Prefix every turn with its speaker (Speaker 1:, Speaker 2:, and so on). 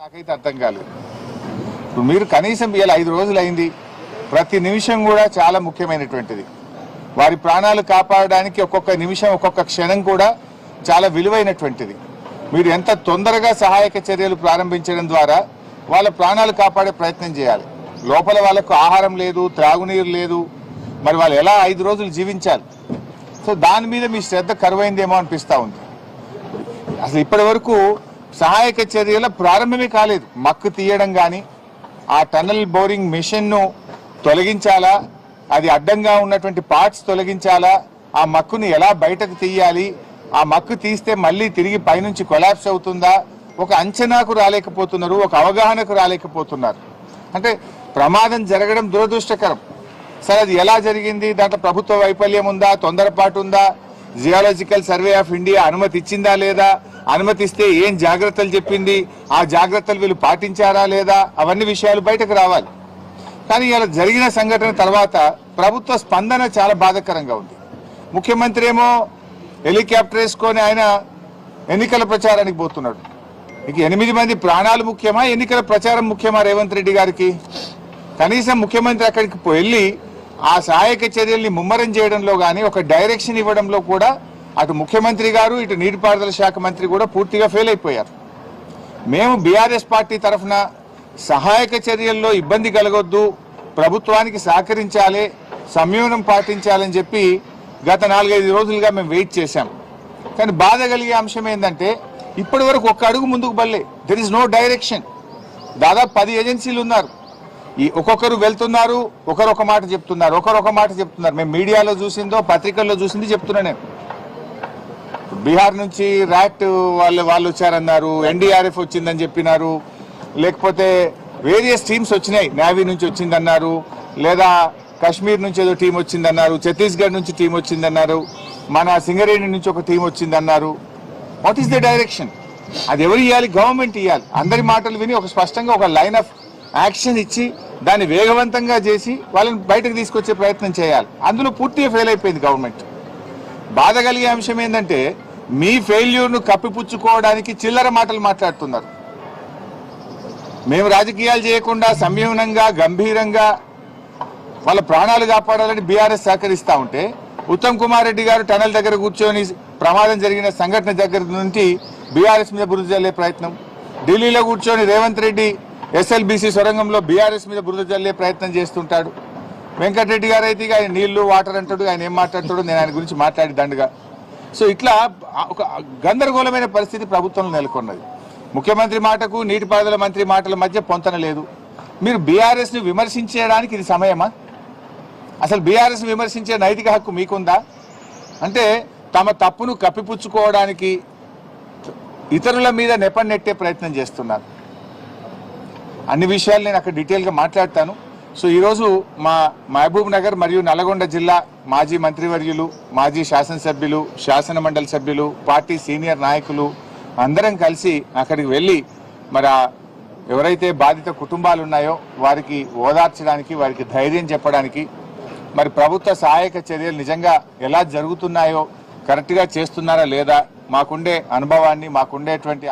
Speaker 1: నాకైతే అర్థం కాలేదు. ఇప్పుడు మీరు కనీసం ఇలా 5 రోజులు అయింది, ప్రతి నిమిషం కూడా చాలా ముఖ్యమైనటువంటిది. వారి ప్రాణాలు కాపాడడానికి ఒక్కొక్క నిమిషం ఒక్కొక్క క్షణం కూడా చాలా విలువైనటువంటిది. మీరు ఎంత తొందరగా సహాయక చర్యలు ప్రారంభించడం ద్వారా వాళ్ళ ప్రాణాలు కాపాడే ప్రయత్నం చేయాలి. లోపల వాళ్ళకు ఆహారం లేదు, త్రాగునీరు లేదు, మరి వాళ్ళు ఎలా 5 రోజులు జీవించాలి? సో దాని మీద మీ శ్రద్ధ కరువైందేమో అనిపిస్తూ ఉంది. అసలు ఇప్పటి వరకు సహాయక చర్యల ప్రారంభమే కాలేదు. మక్కు తీయడం కానీ, ఆ టన్నల్ బోరింగ్ మిషన్ను తొలగించాలా, అది అడ్డంగా ఉన్నటువంటి పార్ట్స్ తొలగించాలా, ఆ మక్కుని ఎలా బయటకు తీయాలి, ఆ మక్కు తీస్తే మళ్ళీ తిరిగి పైనుంచి కొలాప్స్ అవుతుందా, ఒక అంచనాకు రాలేకపోతున్నారు, ఒక అవగాహనకు రాలేకపోతున్నారు. అంటే ప్రమాదం జరగడం దురదృష్టకరం. సరే, అది ఎలా జరిగింది, దాంట్లో ప్రభుత్వ వైఫల్యం ఉందా, తొందరపాటు ఉందా, జియాలజికల్ సర్వే ఆఫ్ ఇండియా అనుమతి ఇచ్చిందా లేదా, అనుమతిస్తే ఏం జాగ్రత్తలు చెప్పింది, ఆ జాగ్రత్తలు వీళ్ళు పాటించారా లేదా, అవన్నీ విషయాలు బయటకు రావాలి. కానీ ఇలా జరిగిన సంఘటన తర్వాత ప్రభుత్వ స్పందన చాలా బాధాకరంగా ఉంది. ముఖ్యమంత్రి ఏమో హెలికాప్టర్ వేసుకొని ఆయన ఎన్నికల ప్రచారానికి పోతున్నాడు. ఇక 8 మంది ప్రాణాలు ముఖ్యమా, ఎన్నికల ప్రచారం ముఖ్యమా రేవంత్ రెడ్డి గారికి? కనీసం ముఖ్యమంత్రి అక్కడికి వెళ్ళి ఆ సహాయక చర్యల్ని ముమ్మరం చేయడంలో కానీ, ఒక డైరెక్షన్ ఇవ్వడంలో కూడా అటు ముఖ్యమంత్రి గారు, ఇటు నీటిపారుదల శాఖ మంత్రి కూడా పూర్తిగా ఫెయిల్ అయిపోయారు. మేము బీఆర్ఎస్ పార్టీ తరఫున సహాయక చర్యల్లో ఇబ్బంది కలగొద్దు, ప్రభుత్వానికి సహకరించాలి, సంయమనం పాటించాలని చెప్పి గత 4-5 రోజులుగా మేము వెయిట్ చేశాం. కానీ బాధ కలిగే అంశం ఏంటంటే ఇప్పటి వరకు ఒక్క అడుగు ముందుకు బల్లే. There is no direction. దాదాపు 10 ఏజెన్సీలు ఉన్నారు. ఈ ఒక్కొక్కరు వెళ్తున్నారు, ఒకరు ఒక మాట చెప్తున్నారు, ఒకరు ఒక మాట చెప్తున్నారు. మేము మీడియాలో చూసిందో పత్రికల్లో చూసింది చెప్తున్నా. నేను బీహార్ నుంచి ర్యాట్ వాళ్ళు వచ్చారన్నారు, ఎన్డీఆర్ఎఫ్ వచ్చిందని చెప్పినారు, లేకపోతే వేరియస్ టీమ్స్ వచ్చినాయి, నేవీ నుంచి వచ్చిందన్నారు, లేదా కాశ్మీర్ నుంచి ఏదో టీం వచ్చిందన్నారు, ఛత్తీస్గఢ్ నుంచి టీం వచ్చిందన్నారు, మన సింగరేణి నుంచి ఒక టీం వచ్చిందన్నారు. What is the direction? అది ఎవరు ఇవ్వాలి? గవర్నమెంట్ ఇవ్వాలి. అందరి మాటలు విని ఒక స్పష్టంగా ఒక లైన్ ఆఫ్ యాక్షన్ ఇచ్చి దాన్ని వేగవంతంగా చేసి వాళ్ళని బయటకు తీసుకొచ్చే ప్రయత్నం చేయాలి. అందులో పూర్తిగా ఫెయిల్ అయిపోయింది గవర్నమెంట్. బాధ కలిగే అంశం ఏంటంటే మీ ఫెయిల్యూర్ను కప్పిపుచ్చుకోవడానికి చిల్లర మాటలు మాట్లాడుతున్నారు. మేము రాజకీయాలు చేయకుండా సంయమనంగా గంభీరంగా వాళ్ళ ప్రాణాలు కాపాడాలని బీఆర్ఎస్ సహకరిస్తూ ఉంటే, ఉత్తమ్ కుమార్ రెడ్డి గారు టనల్ దగ్గర కూర్చొని ప్రమాదం జరిగిన సంఘటన దగ్గర నుంచి బీఆర్ఎస్ మీద బురద జల్లే ప్రయత్నం, ఢిల్లీలో కూర్చొని రేవంత్ రెడ్డి ఎస్ఎల్బీసీ సొరంగంలో బీఆర్ఎస్ మీద బురద జల్లే ప్రయత్నం చేస్తుంటాడు. వెంకటరెడ్డి గారు అయితే ఆయన నీళ్లు వాటర్ అంటాడు, ఆయన ఏం మాట్లాడతాడో నేను ఆయన గురించి మాట్లాడి దండగా. సో ఇట్లా ఒక గందరగోళమైన పరిస్థితి ప్రభుత్వంలో నెలకొన్నది. ముఖ్యమంత్రి మాటకు నీటిపారుదల మంత్రి మాటల మధ్య పొంతన లేదు. మీరు బీఆర్ఎస్ని విమర్శించడానికి ఇది సమయమా? అసలు బీఆర్ఎస్ని విమర్శించే నైతిక హక్కు మీకుందా? అంటే తమ తప్పును కప్పిపుచ్చుకోవడానికి ఇతరుల మీద నెపం నెట్టే ప్రయత్నం చేస్తున్నారు. అన్ని విషయాలు నేను అక్కడ డీటెయిల్గా మాట్లాడతాను. సో ఈరోజు మా మహబూబ్ నగర్ మరియు నల్గొండ జిల్లా మాజీ మంత్రివర్యులు, మాజీ శాసనసభ్యులు, శాసన మండలి సభ్యులు, పార్టీ సీనియర్ నాయకులు అందరం కలిసి అక్కడికి వెళ్ళి మరి ఎవరైతే బాధిత కుటుంబాలు ఉన్నాయో వారికి ఓదార్చడానికి, వారికి ధైర్యం చెప్పడానికి, మరి ప్రభుత్వ సహాయక చర్యలు నిజంగా ఎలా జరుగుతున్నాయో, కరెక్ట్గా చేస్తున్నారా లేదా, మాకుండే అనుభవాన్ని, మాకుండేటువంటి